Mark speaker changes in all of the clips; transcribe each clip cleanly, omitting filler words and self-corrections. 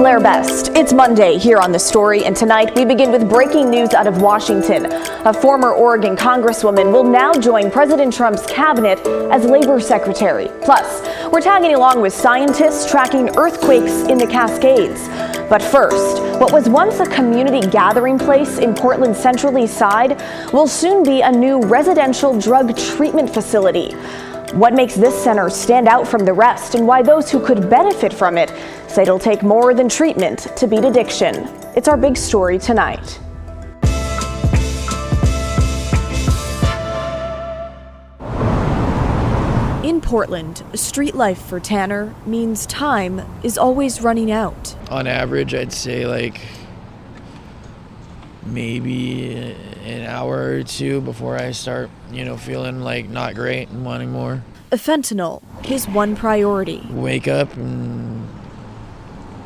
Speaker 1: their best. It's Monday here on The Story, and tonight we begin with breaking news out of Washington. A former Oregon congresswoman will now join President Trump's cabinet as labor secretary. Plus, we're tagging along with scientists tracking earthquakes in the Cascades. But first, what was once a community gathering place in Portland's Central Eastside will soon be a new residential drug treatment facility. What makes this center stand out from the rest, and why those who could benefit from it say it'll take more than treatment to beat addiction. It's our big story tonight. In Portland, street life for Tanner means time is always running out.
Speaker 2: On average, I'd say maybe an hour or two before I start, feeling not great and wanting more.
Speaker 1: Fentanyl, his one priority.
Speaker 2: Wake up and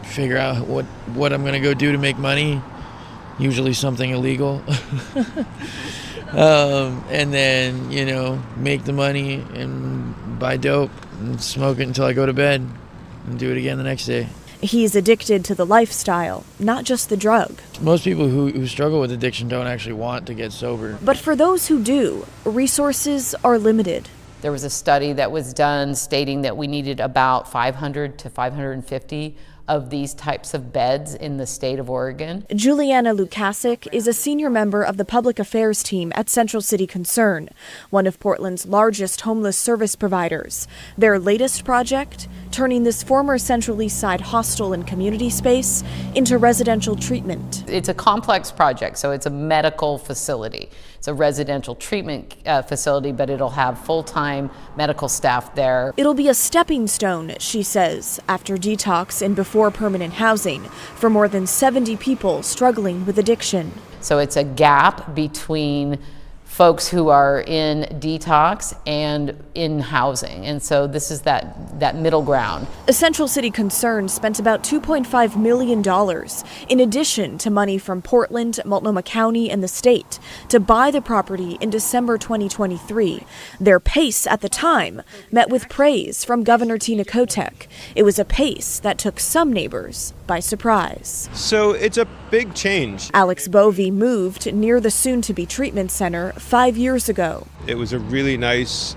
Speaker 2: figure out what I'm going to go do to make money, usually something illegal. And then, make the money and buy dope and smoke it until I go to bed and do it again the next day.
Speaker 1: He's addicted to the lifestyle, not just the drug.
Speaker 2: Most people who struggle with addiction don't actually want to get sober.
Speaker 1: But for those who do, resources are limited.
Speaker 3: There was a study that was done stating that we needed about 500 to 550 of these types of beds in the state of Oregon.
Speaker 1: Juliana Lukasic is a senior member of the public affairs team at Central City Concern, one of Portland's largest homeless service providers. Their latest project, turning this former Central Eastside hostel and community space into residential treatment.
Speaker 3: It's a complex project, so it's a medical facility. It's a residential treatment facility, but it'll have full-time medical staff there.
Speaker 1: It'll be a stepping stone, she says, after detox and before permanent housing for more than 70 people struggling with addiction.
Speaker 3: So it's a gap between folks who are in detox and in housing. And so this is that middle ground.
Speaker 1: Central City Concern spent about $2.5 million in addition to money from Portland, Multnomah County, and the state to buy the property in December 2023. Their pace at the time met with praise from Governor Tina Kotek. It was a pace that took some neighbors by surprise.
Speaker 4: So it's a big change.
Speaker 1: Alex Bovey moved near the soon-to-be treatment center 5 years ago.
Speaker 4: It was a really nice,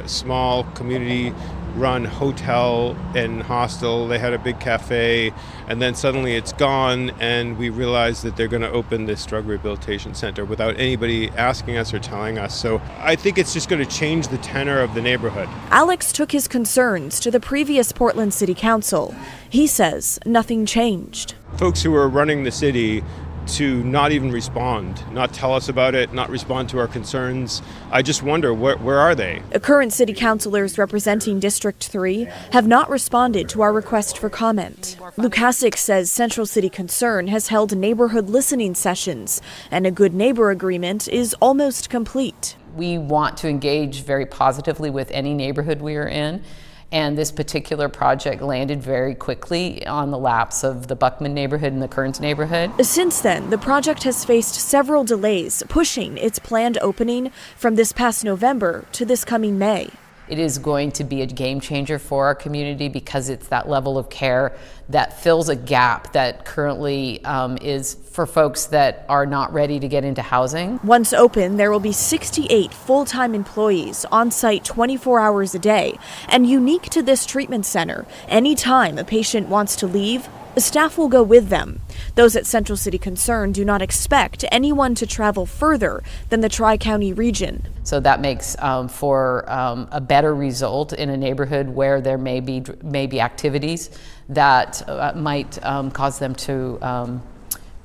Speaker 4: small community-run hotel and hostel. They had a big cafe, and then suddenly it's gone, and we realized that they're going to open this drug rehabilitation center without anybody asking us or telling us. So I think it's just going to change the tenor of the neighborhood.
Speaker 1: Alex took his concerns to the previous Portland City Council. He says nothing changed.
Speaker 4: Folks who are running the city to not even respond, not tell us about it, not respond to our concerns. I just wonder, where are they?
Speaker 1: Current city councilors representing District 3 have not responded to our request for comment. Lukasic says Central City Concern has held neighborhood listening sessions, and a good neighbor agreement is almost complete.
Speaker 3: We want to engage very positively with any neighborhood we are in. And this particular project landed very quickly on the laps of the Buckman neighborhood and the Kearns neighborhood.
Speaker 1: Since then, the project has faced several delays, pushing its planned opening from this past November to this coming May.
Speaker 3: It is going to be a game changer for our community because it's that level of care that fills a gap that currently is for folks that are not ready to get into housing.
Speaker 1: Once open, there will be 68 full-time employees on site 24 hours a day. And unique to this treatment center, anytime a patient wants to leave, the staff will go with them. Those at Central City Concern do not expect anyone to travel further than the Tri-County region.
Speaker 3: So that makes for a better result in a neighborhood where there may be activities that might cause them to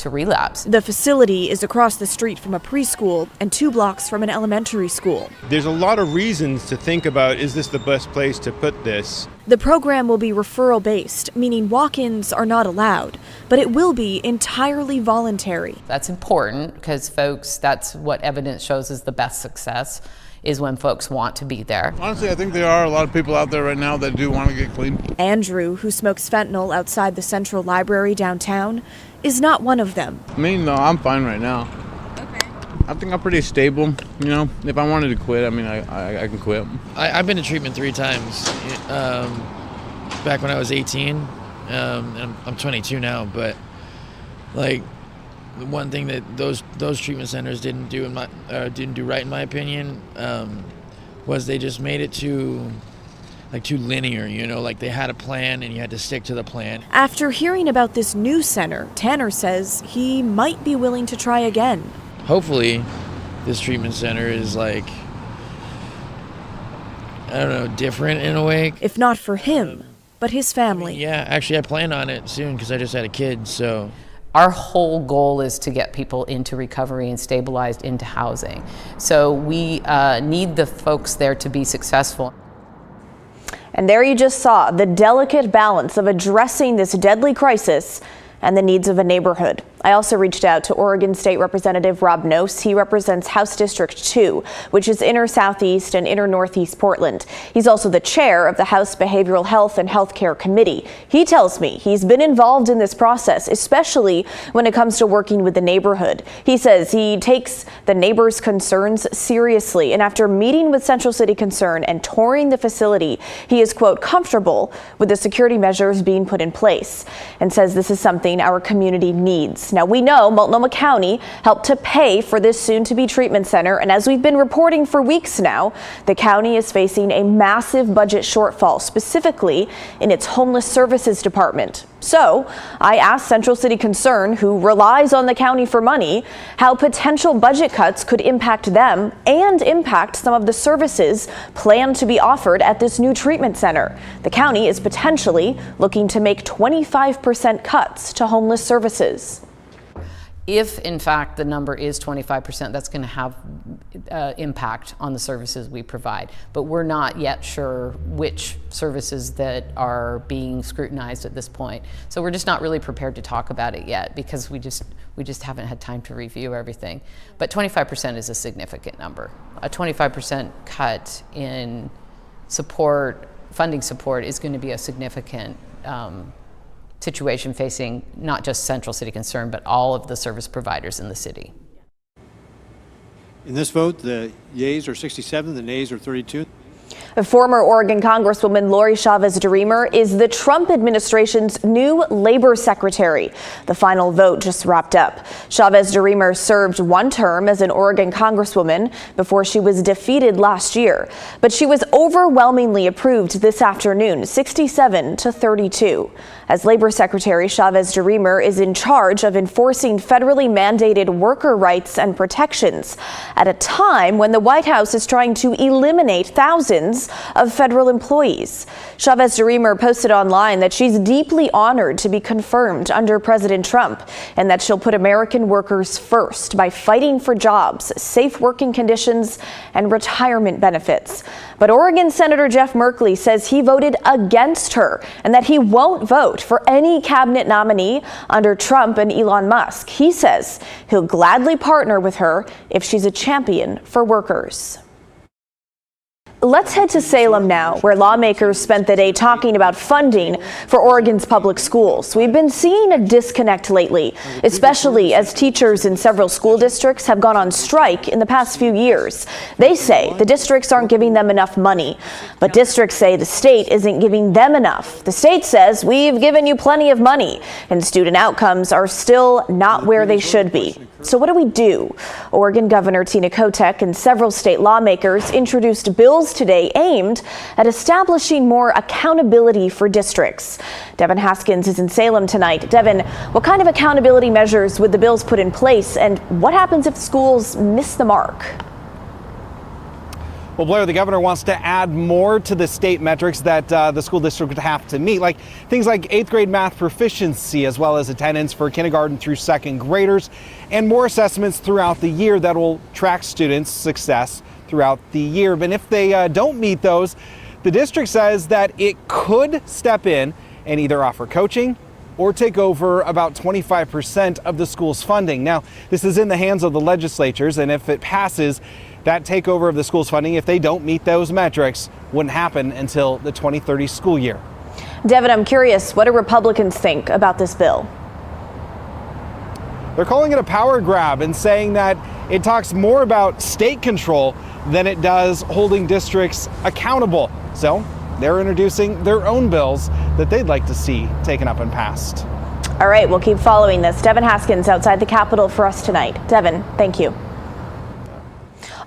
Speaker 3: relapse.
Speaker 1: The facility is across the street from a preschool and 2 blocks from an elementary school.
Speaker 4: There's a lot of reasons to think about, is this the best place to put this?
Speaker 1: The program will be referral-based, meaning walk-ins are not allowed, but it will be entirely voluntary.
Speaker 3: That's important because folks, that's what evidence shows is the best success, is when folks want to be there.
Speaker 5: Honestly, I think there are a lot of people out there right now that do want to get clean.
Speaker 1: Andrew, who smokes fentanyl outside the Central Library downtown, is not one of them.
Speaker 5: Me, no, I'm fine right now. Okay. I think I'm pretty stable. If I wanted to quit, I can quit.
Speaker 2: I've been to treatment 3 times. Back when I was 18, and I'm 22 now, but like the one thing that those treatment centers didn't do right in my opinion was they just made it too linear, like they had a plan and you had to stick to the plan.
Speaker 1: After hearing about this new center, Tanner says he might be willing to try again.
Speaker 2: Hopefully this treatment center is different in a way.
Speaker 1: If not for him, but his family.
Speaker 2: Yeah, actually I plan on it soon because I just had a kid, so.
Speaker 3: Our whole goal is to get people into recovery and stabilized into housing. So we need the folks there to be successful.
Speaker 1: And there you just saw the delicate balance of addressing this deadly crisis and the needs of a neighborhood. I also reached out to Oregon State Representative Rob Noce. He represents House District 2, which is inner southeast and inner northeast Portland. He's also the chair of the House Behavioral Health and Healthcare Committee. He tells me he's been involved in this process, especially when it comes to working with the neighborhood. He says he takes the neighbors' concerns seriously, and after meeting with Central City Concern and touring the facility, he is, quote, comfortable with the security measures being put in place, and says this is something our community needs. Now, we know Multnomah County helped to pay for this soon-to-be treatment center, and as we've been reporting for weeks now, the county is facing a massive budget shortfall, specifically in its homeless services department. So I asked Central City Concern, who relies on the county for money, how potential budget cuts could impact them and impact some of the services planned to be offered at this new treatment center. The county is potentially looking to make 25% cuts to homeless services.
Speaker 3: If, in fact, the number is 25%, that's going to have impact on the services we provide. But we're not yet sure which services that are being scrutinized at this point. So we're just not really prepared to talk about it yet because we just haven't had time to review everything. But 25% is a significant number. A 25% cut in funding support is going to be a significant situation facing not just Central City Concern, but all of the service providers in the city.
Speaker 6: In this vote, the yeas are 67, the nays are 32.
Speaker 1: Former Oregon Congresswoman Lori Chavez-DeRemer is the Trump administration's new labor secretary. The final vote just wrapped up. Chavez-DeRemer served one term as an Oregon Congresswoman before she was defeated last year. But she was overwhelmingly approved this afternoon, 67 to 32. As labor secretary, Chavez-DeRemer is in charge of enforcing federally mandated worker rights and protections at a time when the White House is trying to eliminate thousands of federal employees. Chavez-DeRemer posted online that she's deeply honored to be confirmed under President Trump and that she'll put American workers first by fighting for jobs, safe working conditions, and retirement benefits. But Oregon Senator Jeff Merkley says he voted against her and that he won't vote for any cabinet nominee under Trump and Elon Musk. He says he'll gladly partner with her if she's a champion for workers. Let's head to Salem now, where lawmakers spent the day talking about funding for Oregon's public schools. We've been seeing a disconnect lately, especially as teachers in several school districts have gone on strike in the past few years. They say the districts aren't giving them enough money, but districts say the state isn't giving them enough. The state says we've given you plenty of money, and student outcomes are still not where they should be. So what do we do? Oregon Governor Tina Kotek and several state lawmakers introduced bills today aimed at establishing more accountability for districts. Devin Haskins is in Salem tonight. Devin, what kind of accountability measures would the bills put in place, and what happens if schools miss the mark?
Speaker 7: Well, Blair, the governor wants to add more to the state metrics that the school district would have to meet, like things like 8th grade math proficiency, as well as attendance for kindergarten through 2nd graders, and more assessments throughout the year that will track students' success throughout the year. But if they don't meet those, the district says that it could step in and either offer coaching or take over about 25% of the school's funding. Now, this is in the hands of the legislatures, and if it passes, that takeover of the school's funding, if they don't meet those metrics, wouldn't happen until the 2030 school year.
Speaker 1: Devin, I'm curious, what do Republicans think about this bill?
Speaker 7: They're calling it a power grab and saying that it talks more about state control than it does holding districts accountable. So they're introducing their own bills that they'd like to see taken up and passed.
Speaker 1: All right, we'll keep following this. Devin Haskins outside the Capitol for us tonight. Devin, thank you.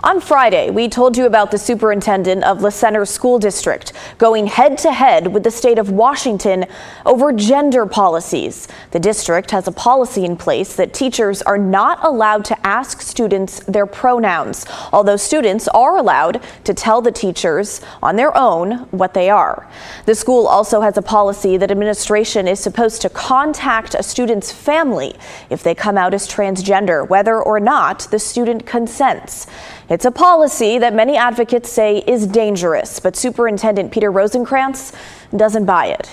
Speaker 1: On Friday, we told you about the superintendent of La Center School District going head-to-head with the state of Washington over gender policies. The district has a policy in place that teachers are not allowed to ask students their pronouns, although students are allowed to tell the teachers on their own what they are. The school also has a policy that administration is supposed to contact a student's family if they come out as transgender, whether or not the student consents. It's a policy that many advocates say is dangerous, but Superintendent Peter Rosenkrantz doesn't buy it.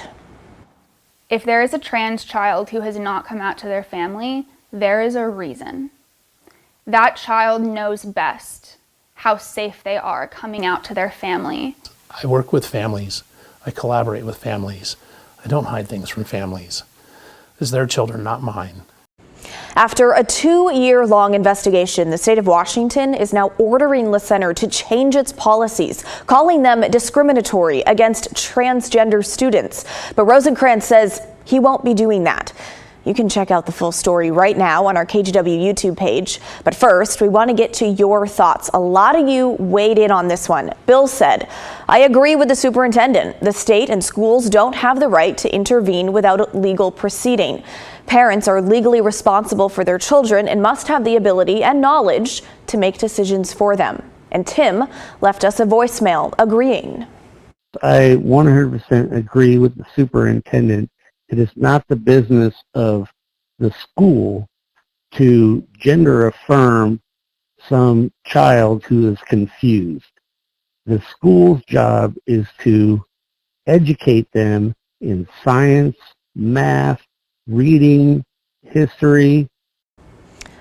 Speaker 8: If there is a trans child who has not come out to their family, there is a reason. That child knows best how safe they are coming out to their family.
Speaker 9: I work with families. I collaborate with families. I don't hide things from families. It's their children, not mine.
Speaker 1: After a 2-year-long investigation, the state of Washington is now ordering La Center to change its policies, calling them discriminatory against transgender students. But Rosenkrantz says he won't be doing that. You can check out the full story right now on our KGW YouTube page. But first, we want to get to your thoughts. A lot of you weighed in on this one. Bill said, I agree with the superintendent. The state and schools don't have the right to intervene without a legal proceeding. Parents are legally responsible for their children and must have the ability and knowledge to make decisions for them. And Tim left us a voicemail agreeing.
Speaker 10: I 100% agree with the superintendent. It is not the business of the school to gender affirm some child who is confused. The school's job is to educate them in science, math, reading, history.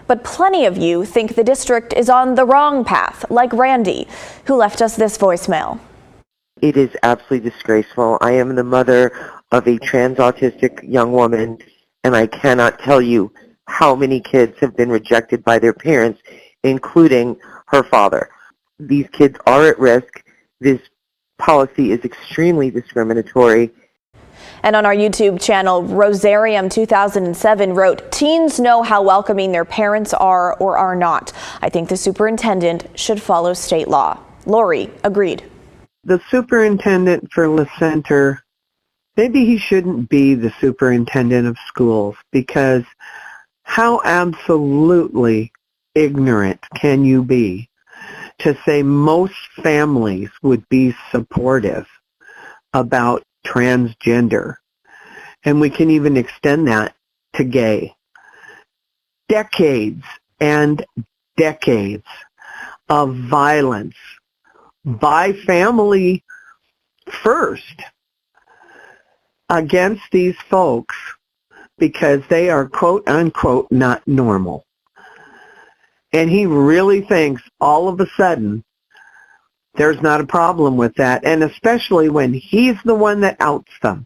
Speaker 1: But plenty of you think the district is on the wrong path, like Randy, who left us this voicemail.
Speaker 11: It is absolutely disgraceful. I am the mother of a trans autistic young woman, and I cannot tell you how many kids have been rejected by their parents, including her father. These kids are at risk. This policy is extremely discriminatory.
Speaker 1: And on our YouTube channel, Rosarium 2007 wrote, teens know how welcoming their parents are or are not. I think the superintendent should follow state law. Lori agreed.
Speaker 11: The superintendent for La Center, maybe he shouldn't be the superintendent of schools, because how absolutely ignorant can you be to say most families would be supportive about transgender? And we can even extend that to gay. Decades and decades of violence by family first against these folks because they are quote unquote not normal. And he really thinks all of a sudden there's not a problem with that, and especially when he's the one that outs them.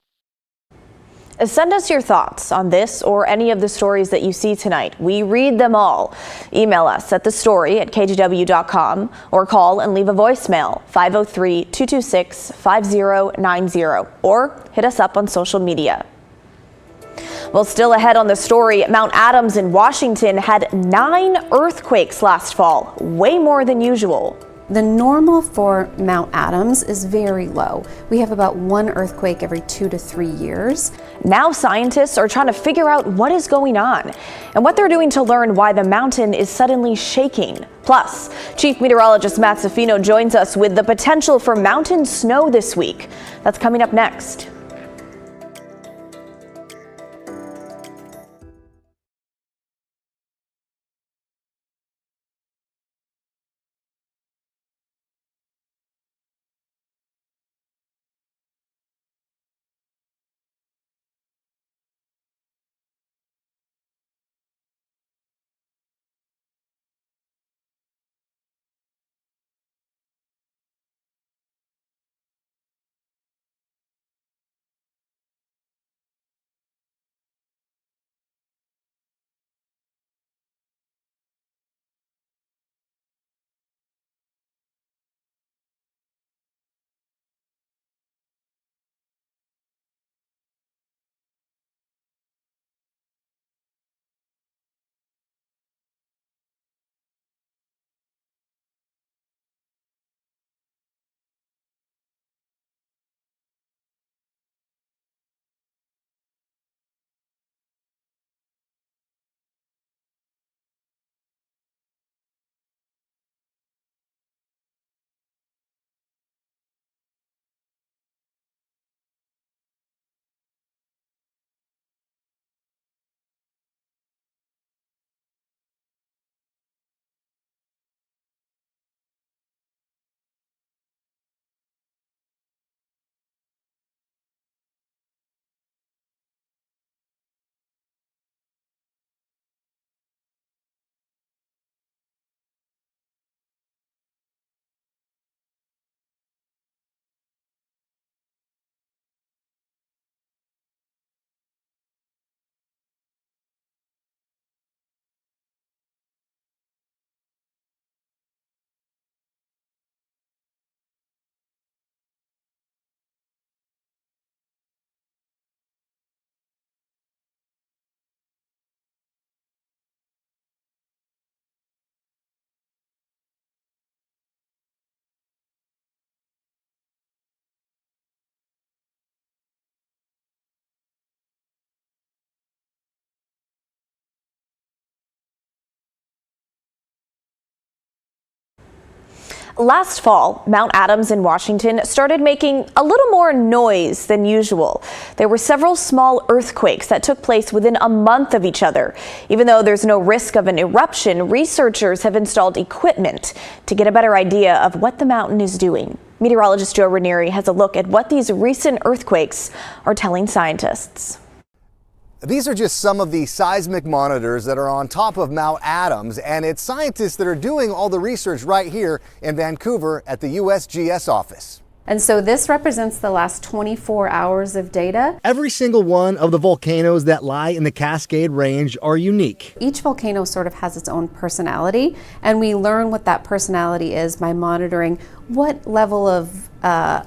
Speaker 1: Send us your thoughts on this or any of the stories that you see tonight. We read them all. Email us at thestory@kgw.com or call and leave a voicemail 503-226-5090 or hit us up on social media. Well, still ahead on the story, Mount Adams in Washington had 9 earthquakes last fall, way more than usual.
Speaker 12: The normal for Mount Adams is very low. We have about 1 earthquake every 2 to 3 years.
Speaker 1: Now scientists are trying to figure out what is going on and what they're doing to learn why the mountain is suddenly shaking. Plus, Chief Meteorologist Matt Safino joins us with the potential for mountain snow this week. That's coming up next. Last fall, Mount Adams in Washington started making a little more noise than usual. There were several small earthquakes that took place within a month of each other. Even though there's no risk of an eruption, researchers have installed equipment to get a better idea of what the mountain is doing. Meteorologist Joe Ranieri has a look at what these recent earthquakes are telling scientists.
Speaker 13: These are just some of the seismic monitors that are on top of Mount Adams, and it's scientists that are doing all the research right here in Vancouver at the USGS office.
Speaker 12: And so this represents the last 24 hours of data.
Speaker 13: Every single one of the volcanoes that lie in the Cascade Range are unique.
Speaker 12: Each volcano sort of has its own personality, and we learn what that personality is by monitoring what level of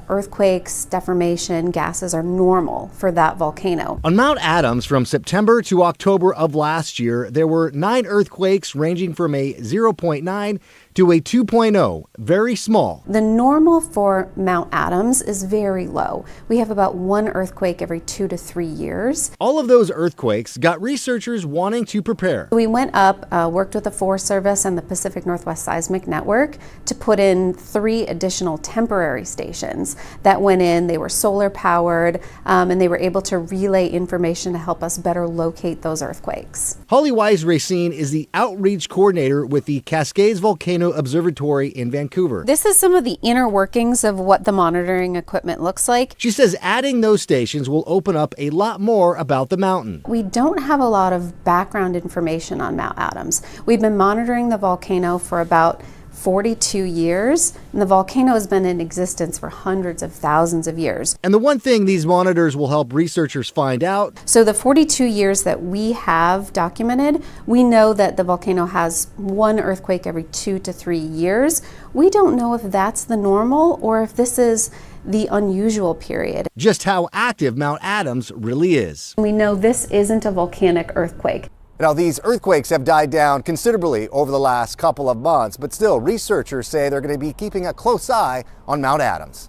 Speaker 12: earthquakes, deformation, gases are normal for that volcano.
Speaker 13: On Mount Adams, from September to October of last year, there were 9 earthquakes ranging from a 0.9 to a 2.0, very small.
Speaker 12: The normal for Mount Adams is very low. We have about 1 earthquake every 2 to 3 years.
Speaker 13: All of those earthquakes got researchers wanting to prepare.
Speaker 12: We went up, worked with the Forest Service and the Pacific Northwest Seismic Network to put in 3 additional temporary stations that went in. They were solar powered, and they were able to relay information to help us better locate those earthquakes.
Speaker 13: Holly Wise-Racine is the outreach coordinator with the Cascades Volcano Observatory in Vancouver.
Speaker 12: This is some of the inner workings of what the monitoring equipment looks like.
Speaker 13: She says adding those stations will open up a lot more about the mountain.
Speaker 12: We don't have a lot of background information on Mount Adams. We've been monitoring the volcano for about 42 years, and the volcano has been in existence for hundreds of thousands of years.
Speaker 13: And the one thing these monitors will help researchers find out.
Speaker 12: So the 42 years that we have documented, we know that the volcano has 1 earthquake every 2 to 3 years. We don't know if that's the normal or if this is the unusual period.
Speaker 13: Just how active Mount Adams really is.
Speaker 12: We know this isn't a volcanic earthquake.
Speaker 13: Now, these earthquakes have died down considerably over the last couple of months, but still, researchers say they're going to be keeping a close eye on Mount Adams.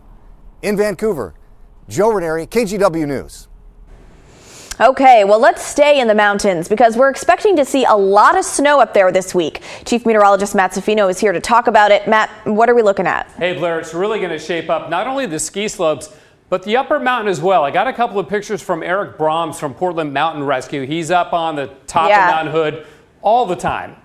Speaker 13: In Vancouver, Joe Ranieri, KGW News.
Speaker 1: Okay, well, let's stay in the mountains because we're expecting to see a lot of snow up there this week. Chief Meteorologist Matt Safino is here to talk about it. Matt, what are we looking at?
Speaker 14: Hey, Blair, it's really going to shape up not only the ski slopes, but the upper mountain as well. I got a couple of pictures from Eric Brahms from Portland Mountain Rescue. He's up on the top of Mount Hood all the time.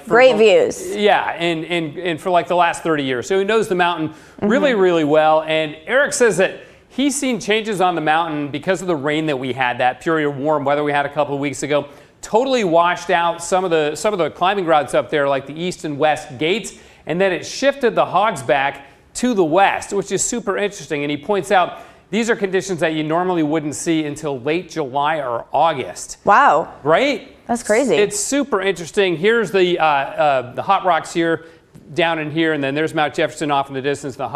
Speaker 1: Great views.
Speaker 14: Yeah, and for like the last 30 years. So he knows the mountain really, really well. And Eric says that he's seen changes on the mountain because of the rain that we had, that period of warm weather we had a couple of weeks ago. Totally washed out some of the climbing routes up there, like the east and west gates. And then it shifted the hogs back to the west, which is super interesting. And he points out these are conditions that you normally wouldn't see until late July or August.
Speaker 1: Wow.
Speaker 14: Right?
Speaker 1: That's crazy.
Speaker 14: It's super interesting. Here's the hot rocks here, down in here, and then there's Mount Jefferson off in the distance, the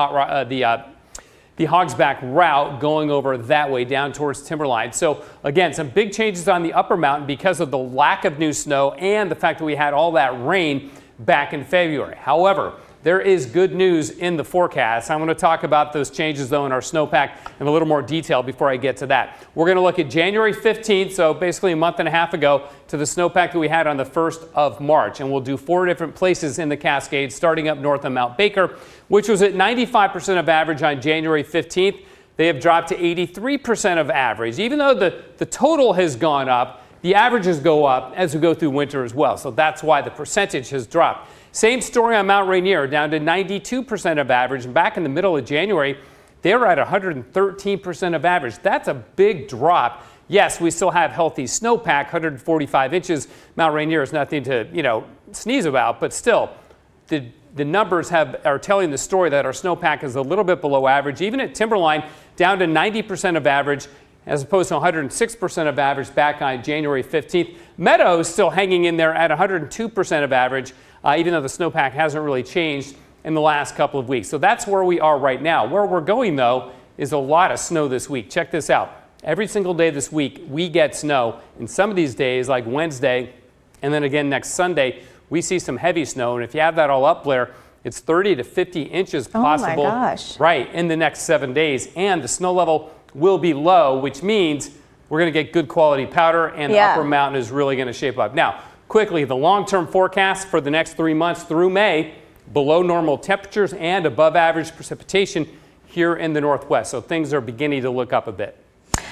Speaker 14: Hogsback route going over that way down towards Timberline. So again, some big changes on the upper mountain because of the lack of new snow and the fact that we had all that rain back in February. However, there is good news in the forecast. I'm going to talk about those changes, though, in our snowpack in a little more detail before I get to that. We're going to look at January 15th, so basically a month and a half ago, to the snowpack that we had on the 1st of March. And we'll do 4 different places in the Cascades, starting up north of Mount Baker, which was at 95% of average on January 15th. They have dropped to 83% of average. Even though the total has gone up, the averages go up as we go through winter as well. So that's why the percentage has dropped. Same story on Mount Rainier, down to 92% of average. And back in the middle of January, they were at 113% of average. That's a big drop. Yes, we still have healthy snowpack, 145 inches. Mount Rainier is nothing to, sneeze about, but still, the numbers are telling the story that our snowpack is a little bit below average. Even at Timberline, down to 90% of average, as opposed to 106% of average back on January 15th. Meadows still hanging in there at 102% of average, even though the snowpack hasn't really changed in the last couple of weeks. So that's where we are right now. Where we're going, though, is a lot of snow this week. Check this out. Every single day this week, we get snow. And some of these days, like Wednesday, and then again next Sunday, we see some heavy snow. And if you have that all up, Blair, it's 30 to 50 inches possible.
Speaker 1: Oh, my gosh.
Speaker 14: Right, in the next 7 days. And the snow level will be low, which means we're going to get good quality powder, and the upper mountain is really going to shape up. Now, quickly, the long-term forecast for the next 3 months through May, below normal temperatures and above average precipitation here in the northwest. So things are beginning to look up a bit.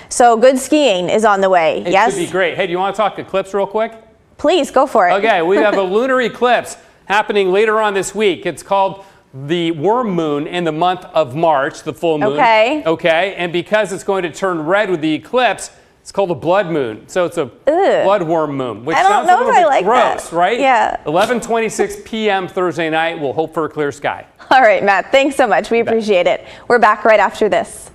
Speaker 1: So good skiing is on the way, yes?
Speaker 14: It should be great. Hey, do you want to talk eclipse real quick?
Speaker 1: Please, go for it.
Speaker 14: Okay, we have a lunar eclipse happening later on this week. It's called the worm moon in the month of March, the full moon.
Speaker 1: Okay.
Speaker 14: Okay, and because it's going to turn red with the eclipse, it's called a blood moon. So it's a bloodworm moon, which
Speaker 1: I don't
Speaker 14: sounds
Speaker 1: know
Speaker 14: a little
Speaker 1: if I
Speaker 14: bit
Speaker 1: like
Speaker 14: gross,
Speaker 1: that.
Speaker 14: right?
Speaker 1: Yeah.
Speaker 14: 11:26 p.m. Thursday night. We'll hope for a clear sky.
Speaker 1: All right, Matt, thanks so much. We appreciate it. We're back right after this.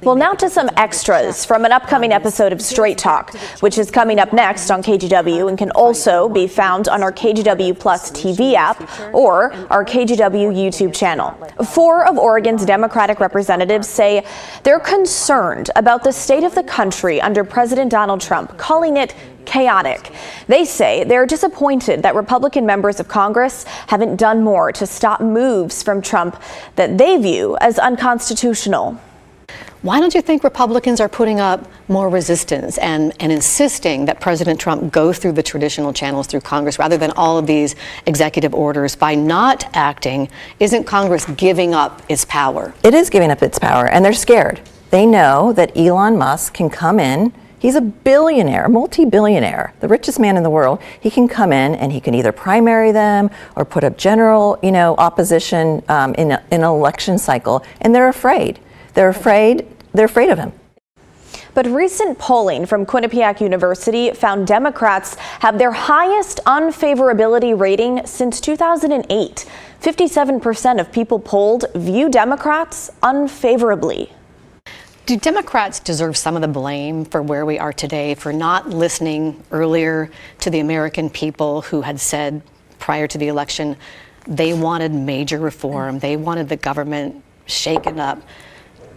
Speaker 1: Well, now to some extras from an upcoming episode of Straight Talk, which is coming up next on KGW and can also be found on our KGW Plus TV app or our KGW YouTube channel. 4 of Oregon's Democratic representatives say they're concerned about the state of the country under President Donald Trump, calling it chaotic. They say they're disappointed that Republican members of Congress haven't done more to stop moves from Trump that they view as unconstitutional.
Speaker 15: Why don't you think Republicans are putting up more resistance and insisting that President Trump go through the traditional channels through Congress rather than all of these executive orders? By not acting, isn't Congress giving up its power?
Speaker 16: It is giving up its power, and they're scared. They know that Elon Musk can come in. He's a billionaire, multi-billionaire, the richest man in the world. He can come in and he can either primary them or put up general, opposition in an election cycle, and they're afraid. They're afraid of him.
Speaker 1: But recent polling from Quinnipiac University found Democrats have their highest unfavorability rating since 2008. 57% of people polled view Democrats unfavorably.
Speaker 15: Do Democrats deserve some of the blame for where we are today, for not listening earlier to the American people who had said prior to the election they wanted major reform, they wanted the government shaken up?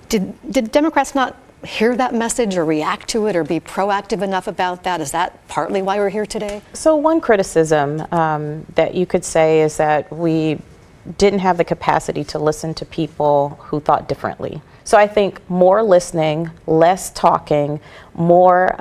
Speaker 15: Did Democrats not hear that message or react to it or be proactive enough about that? Is that partly why we're here today?
Speaker 17: So one criticism that you could say is that we didn't have the capacity to listen to people who thought differently. So I think more listening, less talking, more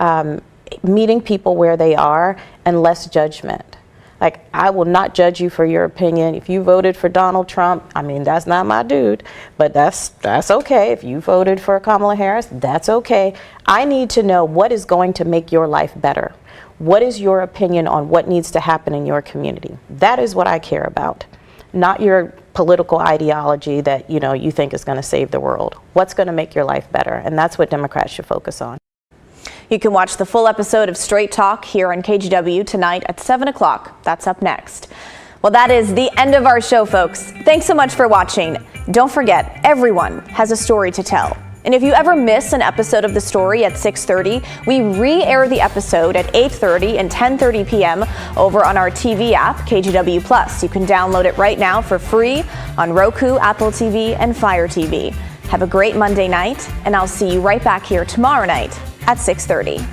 Speaker 17: meeting people where they are, and less judgment. Like, I will not judge you for your opinion. If you voted for Donald Trump, I mean, that's not my dude, but that's okay. If you voted for Kamala Harris, that's okay. I need to know what is going to make your life better. What is your opinion on what needs to happen in your community? That is what I care about, not your political ideology that, you know, you think is going to save the world. What's going to make your life better? And that's what Democrats should focus on.
Speaker 1: You can watch the full episode of Straight Talk here on KGW tonight at 7 o'clock. That's up next. Well, that is the end of our show, folks. Thanks so much for watching. Don't forget, everyone has a story to tell. And if you ever miss an episode of The Story at 6:30, we re-air the episode at 8:30 and 10:30 p.m. over on our TV app, KGW Plus. You can download it right now for free on Roku, Apple TV, and Fire TV. Have a great Monday night, and I'll see you right back here tomorrow night at 6:30.